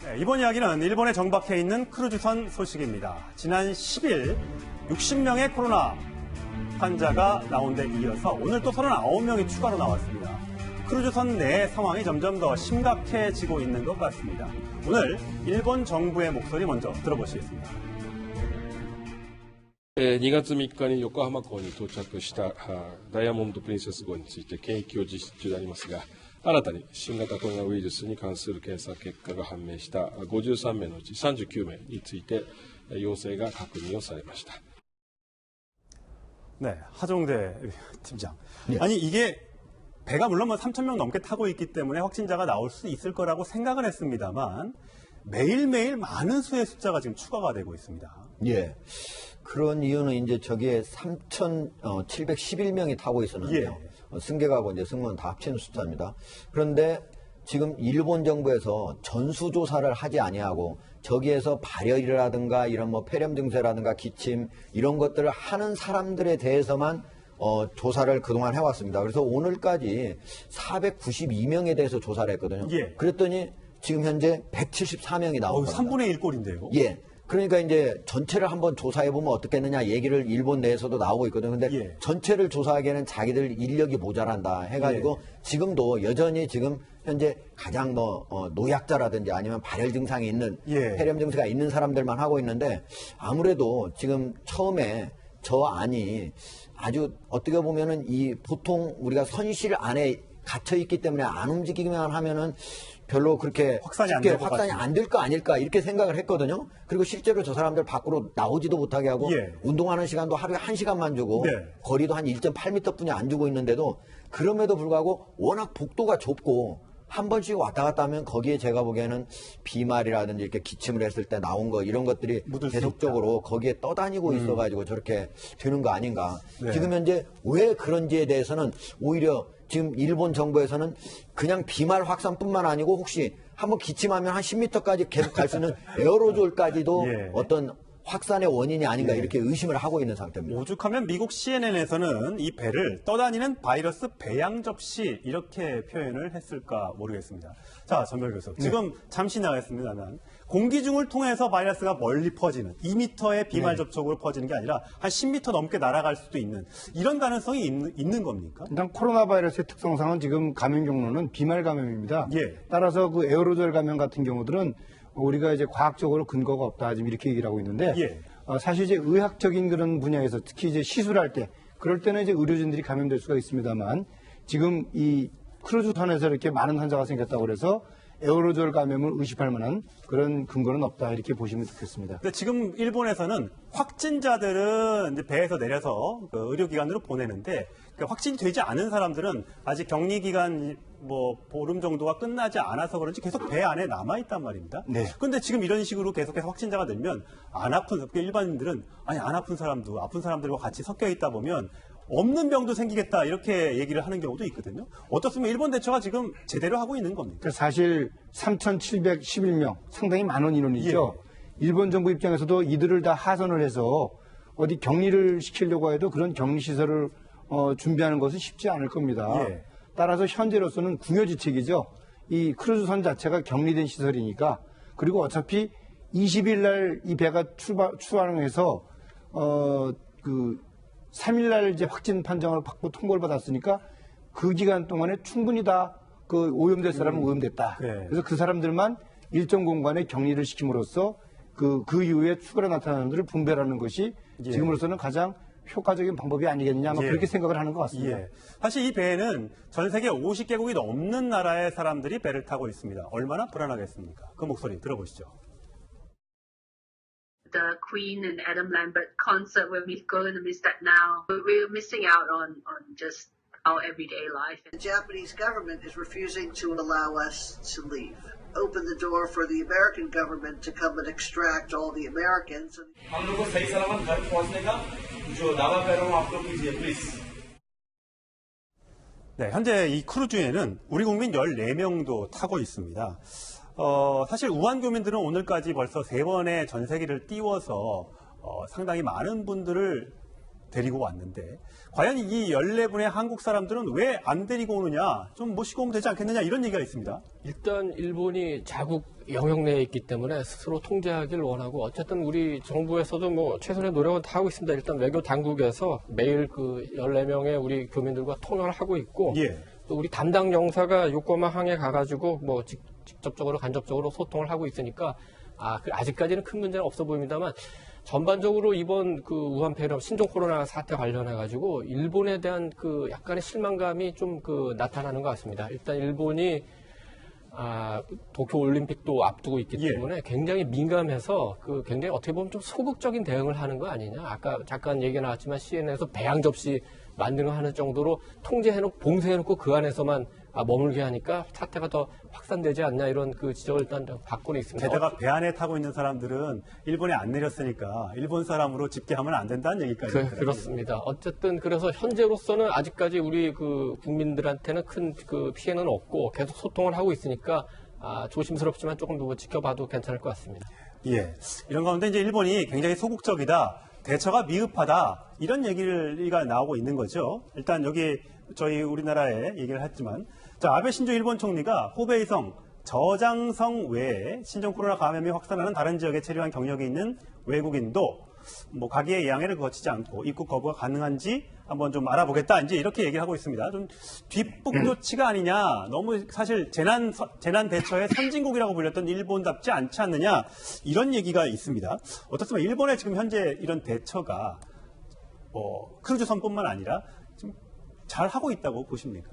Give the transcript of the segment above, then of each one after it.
네, 이번 이야기는 일본에 정박해 있는 크루즈선 소식입니다. 지난 10일 60명의 코로나 환자가 나온 데 이어서 오늘 또 39명이 추가로 나왔습니다. 크루즈선 내 상황이 점점 더 심각해지고 있는 것 같습니다. 오늘 일본 정부의 목소리 먼저 들어보시겠습니다. 2月3日に横浜港に到着したダイヤモンド・プリンセス号について検疫を実施中でありますが、新たに新型コロナウイルスに関する検査結果が判明した53名のうち39名について陽性が確認をされました。 네, 하종대 팀장. 네. 아니 이게 배가 물론 3,000명 넘게 타고 있기 때문에 확진자가 나올 수 있을 거라고 생각은 했습니다만 매일매일 많은 수의 숫자가 지금 추가가 되고 있습니다. 예. 그런 이유는 이제 저기에 3,711명이 타고 있었는데요. 예. 승객하고 이제 승무원 다 합치는 숫자입니다. 그런데 지금 일본 정부에서 전수조사를 하지 아니하고 저기에서 발열이라든가 이런 뭐 폐렴 증세라든가 기침 이런 것들을 하는 사람들에 대해서만 조사를 그동안 해왔습니다. 그래서 오늘까지 492명에 대해서 조사를 했거든요. 예. 그랬더니 지금 현재 174명이 나온 겁니다. 3분의 1 꼴인데요. 예. 그러니까 이제 전체를 한번 조사해보면 어떻겠느냐 얘기를 일본 내에서도 나오고 있거든요. 근데 예. 전체를 조사하기에는 자기들 인력이 모자란다 해가지고 예. 지금도 여전히 지금 현재 가장 노약자라든지 아니면 발열 증상이 있는 예. 폐렴 증세가 있는 사람들만 하고 있는데 아무래도 지금 처음에 저 안이 아주 어떻게 보면은 이 보통 우리가 선실 안에 갇혀 있기 때문에 안 움직이기만 하면은 별로 그렇게 확산이 안 될 거 아닐까 이렇게 생각을 했거든요. 그리고 실제로 저 사람들 밖으로 나오지도 못하게 하고 예. 운동하는 시간도 하루에 1시간만 주고 네. 거리도 한 1.8m 뿐이 안 주고 있는데도 그럼에도 불구하고 워낙 복도가 좁고 한 번씩 왔다 갔다 하면 거기에 제가 보기에는 비말이라든지 이렇게 기침을 했을 때 나온 거 이런 것들이 묻을 수 계속적으로 거기에 떠다니고 있어가지고 저렇게 되는 거 아닌가. 네. 지금 현재 왜 그런지에 대해서는 오히려 지금 일본 정부에서는 그냥 비말 확산뿐만 아니고 혹시 한번 기침하면 한 10m까지 계속 갈 수 있는 에어로졸까지도 예. 어떤 확산의 원인이 아닌가 예. 이렇게 의심을 하고 있는 상태입니다. 오죽하면 미국 CNN에서는 이 배를 떠다니는 바이러스 배양 접시 이렇게 표현을 했을까 모르겠습니다. 자, 전별 교수. 지금 잠시 나가겠습니다만 공기 중을 통해서 바이러스가 멀리 퍼지는 2m의 비말 접촉으로 퍼지는 게 아니라 한 10m 넘게 날아갈 수도 있는 이런 가능성이 있는 겁니까? 일단 코로나 바이러스의 특성상은 지금 감염 경로는 비말 감염입니다. 예. 따라서 그 에어로졸 감염 같은 경우들은 우리가 이제 과학적으로 근거가 없다 지금 이렇게 얘기를 하고 있는데 예. 사실 이제 의학적인 그런 분야에서 특히 이제 시술할 때 그럴 때는 이제 의료진들이 감염될 수가 있습니다만 지금 이 크루즈선에서 이렇게 많은 환자가 생겼다고 그래서 에어로졸 감염을 의심할 만한 그런 근거는 없다 이렇게 보시면 좋겠습니다. 근데 지금 일본에서는 확진자들은 이제 배에서 내려서 그 의료기관으로 보내는데 그 확진이 되지 않은 사람들은 아직 격리기간 뭐 보름 정도가 끝나지 않아서 그런지 계속 배 안에 남아 있단 말입니다. 네. 그런데 지금 이런 식으로 계속해서 확진자가 늘면 안 아픈 일반인들은 아니 안 아픈 사람도 아픈 사람들과 같이 섞여 있다 보면 없는 병도 생기겠다 이렇게 얘기를 하는 경우도 있거든요. 어떻습니까? 일본 대처가 지금 제대로 하고 있는 겁니까? 사실 3,711명 상당히 많은 인원이죠. 일본 정부 입장에서도 이들을 다 하선을 해서 어디 격리를 시키려고 해도 그런 격리시설을 준비하는 것은 쉽지 않을 겁니다. 예. 따라서 현재로서는 궁여지책이죠. 이 크루즈선 자체가 격리된 시설이니까 그리고 어차피 20일 날 이 배가 출발을 해서 3일 날 이제 확진 판정을 받고 통보를 받았으니까 그 기간 동안에 충분히 다 그 오염될 사람은 오염됐다. 네. 그래서 그 사람들만 일정 공간에 격리를 시킴으로써 그 이후에 추가로 나타나는 사람들을 분배하는 것이 예. 지금으로서는 가장 효과적인 방법이 아니겠느냐 아마 예. 그렇게 생각을 하는 것 같습니다. 예. 사실 이 배에는 전 세계 50개국이 넘는 나라의 사람들이 배를 타고 있습니다. 얼마나 불안하겠습니까? 그 목소리 들어보시죠. The Queen and Adam Lambert concert, we're going to miss that now. We're missing out on just our everyday life. The Japanese government is refusing to allow us to leave. Open the door for the American government to come and extract all the Americans. हम लोग को सही सलामत घर पहुंचने का जो दावा कर रहा हूं आप लोग कीजिए प्लीज. 네, 현재 이 크루즈에는 우리 국민 14명도 타고 있습니다. 사실 우한 교민들은 오늘까지 벌써 3번의 전세기를 띄워서 상당히 많은 분들을 데리고 왔는데 과연 이 14분의 한국 사람들은 왜 안 데리고 오느냐, 좀 모시고 오면 되지 않겠느냐, 이런 얘기가 있습니다. 일단 일본이 자국 영역 내에 있기 때문에 스스로 통제하길 원하고, 어쨌든 우리 정부에서도 뭐 최선의 노력은 다 하고 있습니다. 일단 외교 당국에서 매일 그 14명의 우리 교민들과 통화를 하고 있고, 예. 또 우리 담당 영사가 요코하마 항에 가가지고 뭐 직접적으로 간접적으로 소통을 하고 있으니까 아직까지는 큰 문제는 없어 보입니다만, 전반적으로 이번 그 우한 폐렴 신종 코로나 사태 관련해 가지고 일본에 대한 그 약간의 실망감이 좀 그 나타나는 것 같습니다. 일단 일본이 도쿄 올림픽도 앞두고 있기 때문에 굉장히 민감해서 그 굉장히 어떻게 보면 좀 소극적인 대응을 하는 거 아니냐. 아까 잠깐 얘기가 나왔지만 CNN에서 배양 접시 만드는 하는 정도로 통제해놓고 봉쇄해놓고 그 안에서만 머물게 하니까 사태가 더 확산되지 않냐, 이런 그 지적을 일단 받고는 있습니다. 게다가 배 안에 타고 있는 사람들은 일본에 안 내렸으니까 일본 사람으로 집계하면 안 된다는 얘기까지. 그렇습니다. 어쨌든 그래서 현재로서는 아직까지 우리 그 국민들한테는 큰 그 피해는 없고 계속 소통을 하고 있으니까 조심스럽지만 조금 더 지켜봐도 괜찮을 것 같습니다. 예. 이런 가운데 이제 일본이 굉장히 소극적이다, 대처가 미흡하다, 이런 얘기가 나오고 있는 거죠. 일단 여기 저희 우리나라에 얘기를 했지만, 자, 아베 신조 일본 총리가 후베이성, 저장성 외에 신종 코로나 감염이 확산하는 다른 지역에 체류한 경력이 있는 외국인도 뭐 가기의 양해를 거치지 않고 입국 거부가 가능한지 한번 좀 알아보겠다, 이제 이렇게 얘기를 하고 있습니다. 좀 뒷북조치가 아니냐, 너무 사실 재난 대처의 선진국이라고 불렸던 일본답지 않지 않느냐, 이런 얘기가 있습니다. 어떻습니까? 일본의 지금 현재 이런 대처가 크루즈선뿐만 아니라 좀 잘 하고 있다고 보십니까?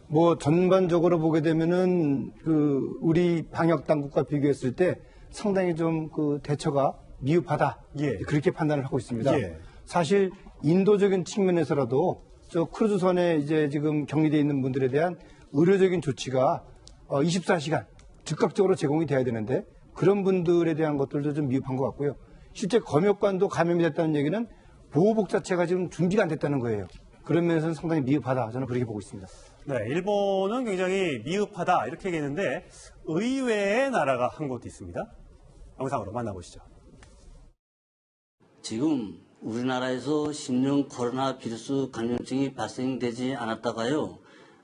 뭐 전반적으로 보게 되면은 그 우리 방역 당국과 비교했을 때 상당히 좀 그 대처가 미흡하다, 예. 그렇게 판단을 하고 있습니다. 예. 사실 인도적인 측면에서라도 저 크루즈선에 이제 지금 격리되어 있는 분들에 대한 의료적인 조치가 24시간 즉각적으로 제공이 돼야 되는데, 그런 분들에 대한 것들도 좀 미흡한 것 같고요. 실제 검역관도 감염이 됐다는 얘기는 보호복 자체가 지금 준비가 안 됐다는 거예요. 그런 면에서는 상당히 미흡하다, 저는 그렇게 보고 있습니다. 네, 일본은 굉장히 미흡하다, 이렇게 얘기했는데 의외의 나라가 한 곳도 있습니다. 영상으로 만나보시죠. 지금 우리나라에서 신종 코로나 비루스 감염증이 발생되지 않았다가요,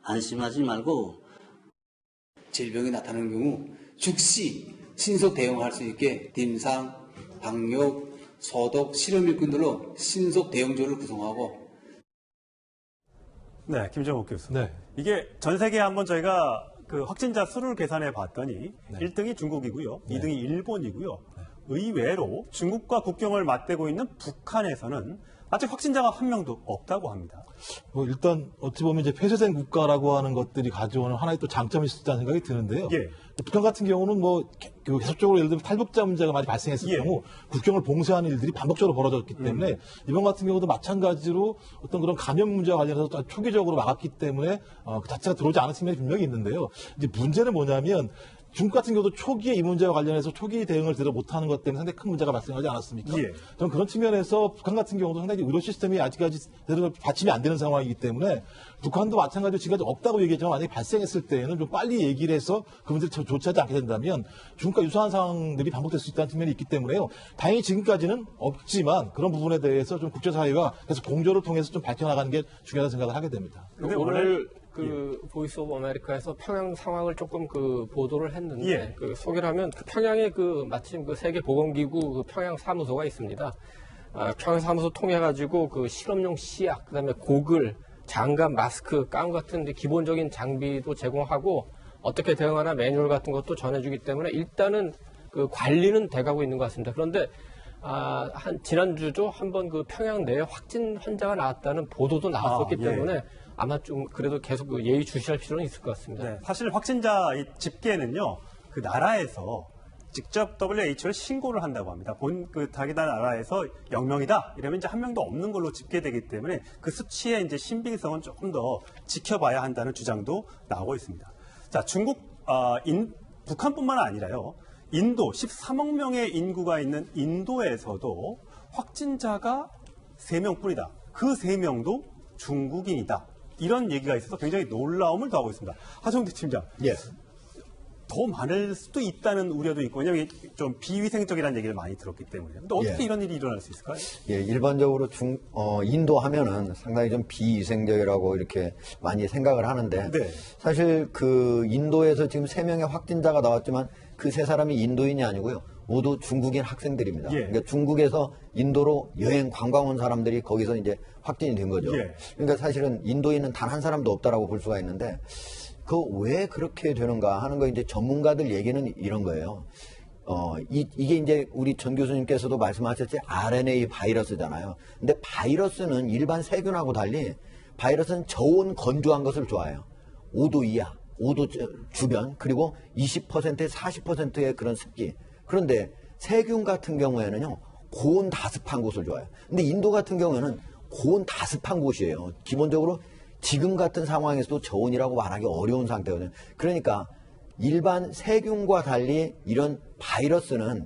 안심하지 말고 질병이 나타나는 경우 즉시 신속 대응할 수 있게 임상, 방역, 소독, 실험 일꾼들로 신속 대응조를 구성하고. 네, 김정욱 교수. 네. 이게 전 세계에 한번 저희가 그 확진자 수를 계산해 봤더니 1등이 중국이고요, 2등이 일본이고요. 의외로 중국과 국경을 맞대고 있는 북한에서는 아직 확진자가 한 명도 없다고 합니다. 뭐 일단 어찌 보면 이제 폐쇄된 국가라고 하는 것들이 가져오는 하나의 또 장점이 있다는 생각이 드는데요. 예. 북한 같은 경우는 뭐 계속적으로 예를 들면 탈북자 문제가 많이 발생했을 예. 경우 국경을 봉쇄하는 일들이 반복적으로 벌어졌기 때문에 이번 같은 경우도 마찬가지로 어떤 그런 감염 문제와 관련해서 초기적으로 막았기 때문에 그 자체가 들어오지 않은 측면이 분명히 있는데요. 이제 문제는 뭐냐면 중국 같은 경우도 초기에 이 문제와 관련해서 초기 대응을 제대로 못하는 것 때문에 상당히 큰 문제가 발생하지 않았습니까? 예. 저는 그런 측면에서 북한 같은 경우도 상당히 의료 시스템이 아직까지 제대로 받침이 안 되는 상황이기 때문에 북한도 마찬가지로 지금까지 없다고 얘기했지만 만약에 발생했을 때는 좀 빨리 얘기를 해서 그 문제를 조치하지 않게 된다면 중국과 유사한 상황들이 반복될 수 있다는 측면이 있기 때문에요. 다행히 지금까지는 없지만 그런 부분에 대해서 좀 국제사회가 계속 공조를 통해서 좀 밝혀나가는 게 중요하다는 생각을 하게 됩니다. 근데 오늘 보이스 오브 아메리카에서 평양 상황을 조금 보도를 했는데, 예. 소개를 하면 평양에 마침 세계보건기구 평양 사무소가 있습니다. 평양 사무소 통해가지고 실험용 시약, 그다음에 고글, 장갑, 마스크, 가운 같은 기본적인 장비도 제공하고 어떻게 대응하나 매뉴얼 같은 것도 전해주기 때문에 일단은 관리는 돼가고 있는 것 같습니다. 그런데 지난주죠, 한번 평양 내에 확진 환자가 나왔다는 보도도 나왔었기 때문에 아마 좀 그래도 계속 예의 주시할 필요는 있을 것 같습니다. 네, 사실 확진자 집계는요, 그 나라에서 직접 WHO에 신고를 한다고 합니다. 자기 나라에서 0명이다 이러면 이제 한 명도 없는 걸로 집계되기 때문에 그 수치의 이제 신빙성은 조금 더 지켜봐야 한다는 주장도 나오고 있습니다. 자, 북한뿐만 아니라요, 인도 13억 명의 인구가 있는 인도에서도 확진자가 3명뿐이다. 그 3명도 중국인이다. 이런 얘기가 있어서 굉장히 놀라움을 더하고 있습니다. 하성대 팀장. 예. 더 많을 수도 있다는 우려도 있고, 왜냐하면 이게 좀 비위생적이라는 얘기를 많이 들었기 때문에. 근데 어떻게 예. 이런 일이 일어날 수 있을까요? 예, 일반적으로 인도 하면은 상당히 좀 비위생적이라고 이렇게 많이 생각을 하는데 네. 사실 그 인도에서 지금 3명의 확진자가 나왔지만 그 3사람이 인도인이 아니고요. 모두 중국인 학생들입니다. 예. 그러니까 중국에서 인도로 여행 관광 온 사람들이 거기서 이제 확진이 된 거죠. 예. 그러니까 사실은 인도인은 단 한 사람도 없다라고 볼 수가 있는데 그 왜 그렇게 되는가 하는 거 이제 전문가들 얘기는 이런 거예요. 이게 이제 우리 전 교수님께서도 말씀하셨지 RNA 바이러스잖아요. 근데 바이러스는 일반 세균하고 달리 바이러스는 저온 건조한 것을 좋아해요. 5도 이하, 5도 주변, 그리고 20%에 40%의 그런 습기. 그런데 세균 같은 경우에는요, 고온 다습한 곳을 좋아해요. 근데 인도 같은 경우에는 고온 다습한 곳이에요. 기본적으로 지금 같은 상황에서도 저온이라고 말하기 어려운 상태거든요. 그러니까 일반 세균과 달리 이런 바이러스는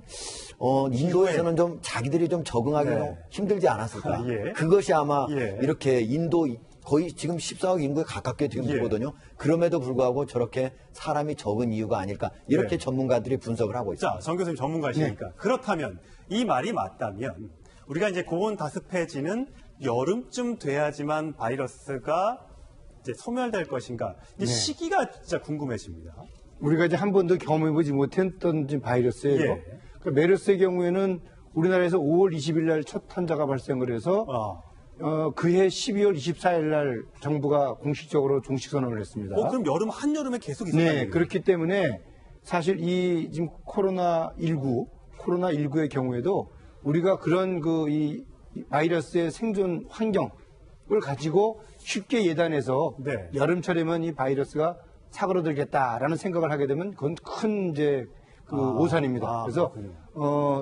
인도에서는 좀 자기들이 좀 적응하기 네. 힘들지 않았을까. 예. 그것이 아마 예. 이렇게 인도 거의 지금 14억 인구에 가깝게 지금 예. 되거든요. 그럼에도 불구하고 저렇게 사람이 적은 이유가 아닐까. 이렇게 네. 전문가들이 분석을 하고 있습니다. 자, 정 교수님 전문가시니까. 그렇다면 이 말이 맞다면 우리가 이제 고온 다습해지는 여름쯤 돼야지만 바이러스가 이제 소멸될 것인가. 이 시기가 진짜 궁금해집니다. 우리가 이제 한 번도 경험해보지 못했던 바이러스예요. 예. 그러니까 메르스의 경우에는 우리나라에서 5월 20일 날 첫 환자가 발생을 해서 그해 12월 24일 날 정부가 공식적으로 종식 선언을 했습니다. 그럼 한여름에 계속 있었다는 네, 얘기예요? 그렇기 때문에 사실 이 지금 코로나19의 경우에도 우리가 그런 이 바이러스의 생존 환경을 가지고 쉽게 예단해서 네. 여름철에만 이 바이러스가 사그러들겠다라는 생각을 하게 되면 그건 큰 이제 오산입니다. 그래서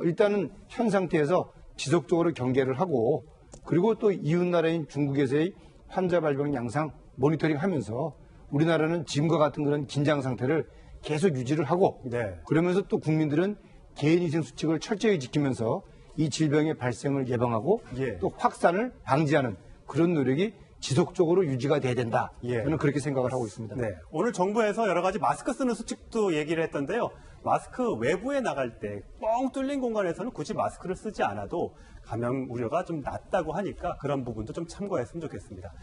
일단은 현 상태에서 지속적으로 경계를 하고 그리고 또 이웃 나라인 중국에서의 환자 발병 양상 모니터링 하면서 우리나라는 지금과 같은 그런 긴장 상태를 계속 유지를 하고 네. 그러면서 또 국민들은 개인위생 수칙을 철저히 지키면서 이 질병의 발생을 예방하고 예. 또 확산을 방지하는 그런 노력이 지속적으로 유지가 돼야 된다. 예. 저는 그렇게 생각을 하고 있습니다. 네. 오늘 정부에서 여러 가지 마스크 쓰는 수칙도 얘기를 했던데요. 마스크 외부에 나갈 때 뻥 뚫린 공간에서는 굳이 마스크를 쓰지 않아도 감염 우려가 좀 낮다고 하니까 그런 부분도 좀 참고했으면 좋겠습니다.